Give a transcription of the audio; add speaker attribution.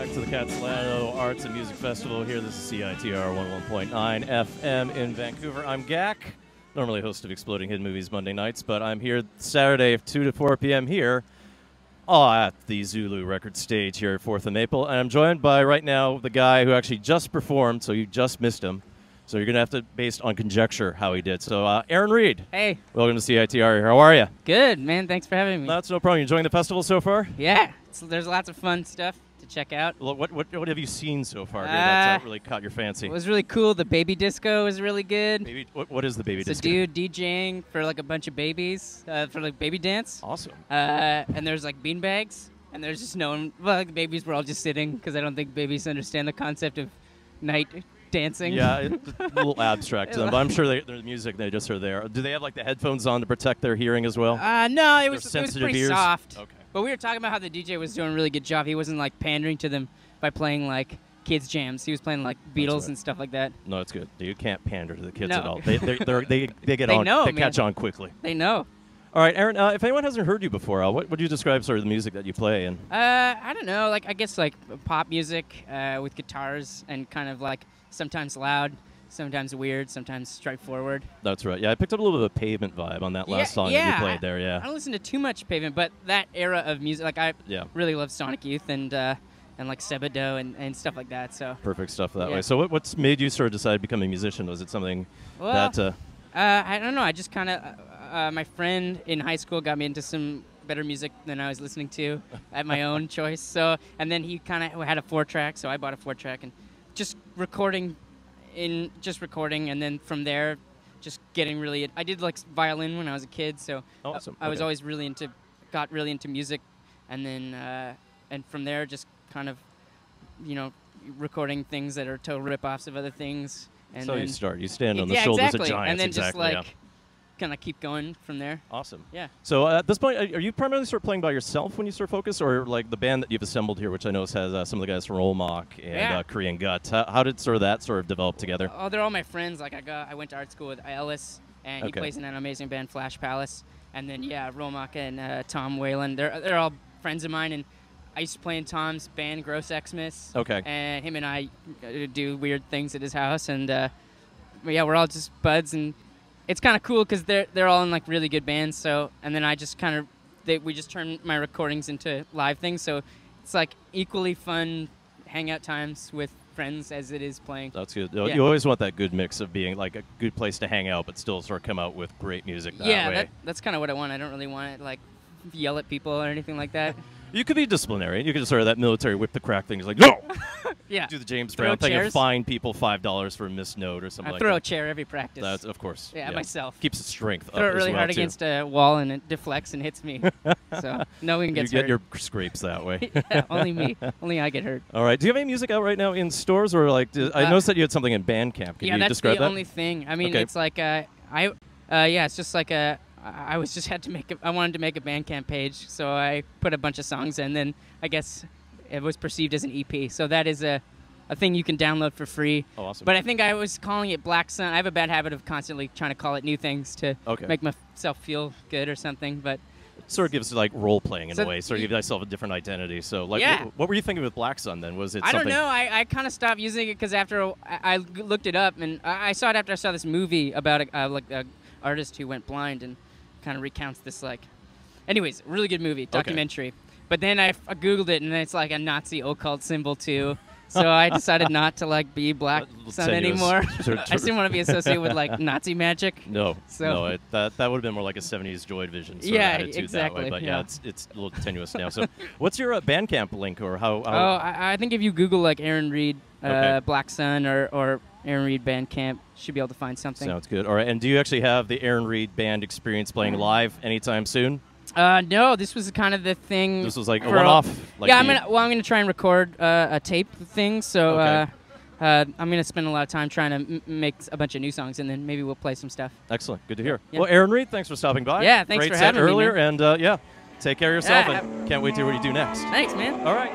Speaker 1: back to the Khatsalano Arts and Music Festival here. This is CiTR 101.9 FM in Vancouver. I'm Gak, normally host of Exploding Hidden Movies Monday nights, but I'm here Saturday 2 to 4 p.m. here at the Zulu record stage here at 4th and Maple. And I'm joined by, right now, the guy who actually just performed, so you just missed him. So you're going to have to, based on conjecture, how he did. So, Aaron Reed.
Speaker 2: Hey.
Speaker 1: Welcome to CiTR. How are you?
Speaker 2: Good, man. Thanks for having me.
Speaker 1: That's no problem. You enjoying the festival so far?
Speaker 2: Yeah. There's lots of fun stuff to check out.
Speaker 1: What have you seen so far here that really caught your fancy?
Speaker 2: It was really cool. The baby disco was really good.
Speaker 1: What is the baby disco?
Speaker 2: It's a dude DJing for like a bunch of babies for like baby dance.
Speaker 1: Awesome.
Speaker 2: And there's like beanbags, and there's just no one. Well, like, the babies were all just sitting because I don't think babies understand the concept of night dancing.
Speaker 1: Yeah, it's a little abstract to them, but I'm sure their music they just are there. Do they have like the headphones on to protect their hearing as well?
Speaker 2: No, it was pretty
Speaker 1: ears?
Speaker 2: soft.
Speaker 1: Okay.
Speaker 2: But we were talking about how the DJ was doing a really good job. He wasn't like pandering to them by playing like kids jams. He was playing like Beatles and stuff like that.
Speaker 1: No, it's good. You can't pander to the kids
Speaker 2: No.
Speaker 1: at all. They get
Speaker 2: They
Speaker 1: on.
Speaker 2: know,
Speaker 1: they
Speaker 2: man.
Speaker 1: catch on quickly.
Speaker 2: They know.
Speaker 1: All right, Aaron. If anyone hasn't heard you before, what would you describe sort of the music that you play? And
Speaker 2: I don't know. Like I guess like pop music with guitars and kind of like sometimes loud, sometimes weird, sometimes straightforward.
Speaker 1: That's right. Yeah, I picked up a little bit of a Pavement vibe on that last song that you played there. Yeah.
Speaker 2: I don't listen to too much Pavement, but that era of music, like I really love Sonic Youth and like Sebado and stuff like that. So
Speaker 1: perfect stuff that way. So what's made you sort of decide to become a musician? Was it something that?
Speaker 2: I don't know. I just kind of my friend in high school got me into some better music than I was listening to at my own choice. So and then he kind of had a 4-track, so I bought a 4-track and just recording, and then from there, just getting really. I did like violin when I was a kid, so
Speaker 1: awesome.
Speaker 2: I was always got really into music, and then and from there, just kind of, recording things that are total rip-offs of other things. And
Speaker 1: so
Speaker 2: then,
Speaker 1: you start. You stand on the shoulders of giants.
Speaker 2: And then
Speaker 1: just
Speaker 2: kind of keep going from there.
Speaker 1: Awesome.
Speaker 2: Yeah.
Speaker 1: So at this point, are you primarily sort of playing by yourself when you sort of focus, or like the band that you've assembled here, which I know has some of the guys from Rollmock and Korean Gut? How did that develop together?
Speaker 2: Oh, they're all my friends. Like I went to art school with Ellis, and he plays in an amazing band, Flash Palace. And then Rollmock and Tom Whalen, they're all friends of mine, and I used to play in Tom's band, Gross Xmas.
Speaker 1: Okay.
Speaker 2: And him and I do weird things at his house, and we're all just buds, and it's kind of cool because they're all in like really good bands. So and then I just we just turn my recordings into live things. So it's like equally fun hangout times with friends as it is playing.
Speaker 1: That's good.
Speaker 2: Yeah.
Speaker 1: You always want that good mix of being like a good place to hang out, but still sort of come out with great music that way.
Speaker 2: Yeah, that's kind of what I want. I don't really want to like yell at people or anything like that.
Speaker 1: You could be disciplinary. You could just sort of that military whip the crack thing. It's like, no!
Speaker 2: Yeah.
Speaker 1: Do the James Brown thing and fine people $5 for a missed note or something like that.
Speaker 2: I throw a chair every practice.
Speaker 1: That's, of course.
Speaker 2: Yeah, myself.
Speaker 1: Keeps the strength up
Speaker 2: throw it really
Speaker 1: as well
Speaker 2: hard
Speaker 1: too.
Speaker 2: against a wall and it deflects and hits me. So no one gets hurt.
Speaker 1: You get your scrapes that way.
Speaker 2: Yeah, only me. Only I get hurt.
Speaker 1: All right. Do you have any music out right now in stores? Or like, I noticed that you had something in Bandcamp. Can you describe that?
Speaker 2: Yeah, that's the only thing. I mean, it's like, it's just like a... I wanted to make a Bandcamp page, so I put a bunch of songs in, and then I guess it was perceived as an EP. So that is a thing you can download for free.
Speaker 1: Oh, awesome.
Speaker 2: But I think I was calling it Black Sun. I have a bad habit of constantly trying to call it new things to make myself feel good or something. But
Speaker 1: it sort of gives like role playing in a way. Sort of give yourself a different identity. So like, what were you thinking with Black Sun then? Was it?
Speaker 2: I don't know. I kind of stopped using it because after I looked it up, and I saw it after I saw this movie about a artist who went blind and kind of recounts this, like, anyways, really good movie, documentary. But then I Googled it, and it's like a Nazi occult symbol too. So I decided not to like be Black Sun anymore. I just didn't want to be associated with like Nazi magic.
Speaker 1: No,
Speaker 2: so
Speaker 1: that would have been more like a '70s Joy Division sort of attitude that way. But it's a little tenuous now. So what's your Bandcamp link or how?
Speaker 2: Oh, I think if you Google like Aaron Reed Black Sun or Aaron Reed Bandcamp, should be able to find something.
Speaker 1: Sounds good. All right, and do you actually have the Aaron Reed Band experience playing live anytime soon?
Speaker 2: No, this was kind of the thing.
Speaker 1: This was like a one-off. Like
Speaker 2: I'm gonna try and record a tape thing. So I'm gonna spend a lot of time trying to make a bunch of new songs, and then maybe we'll play some stuff.
Speaker 1: Excellent. Good to hear.
Speaker 2: Yeah.
Speaker 1: Well, Aaron Reed, thanks for stopping by.
Speaker 2: Yeah, thanks for having me.
Speaker 1: Great set earlier, and take care of yourself, and can't wait to hear what you do next.
Speaker 2: Thanks, man.
Speaker 1: All right.